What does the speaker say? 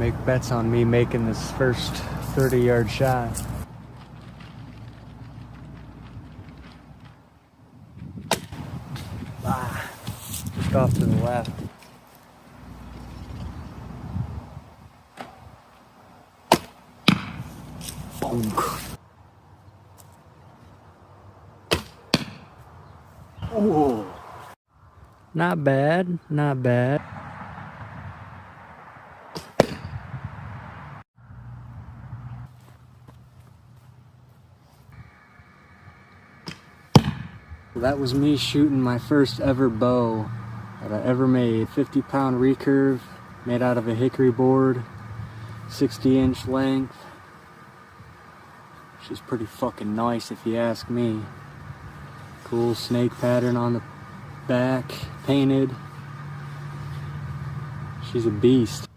make bets on me making this first 30-yard shot. Just off to the left. Boom. Oh, not bad, not bad. That was me shooting my first ever bow that I ever made. 50-pound recurve made out of a hickory board, 60-inch length. She's pretty fucking nice if you ask me. Cool snake pattern on the back, painted. She's a beast.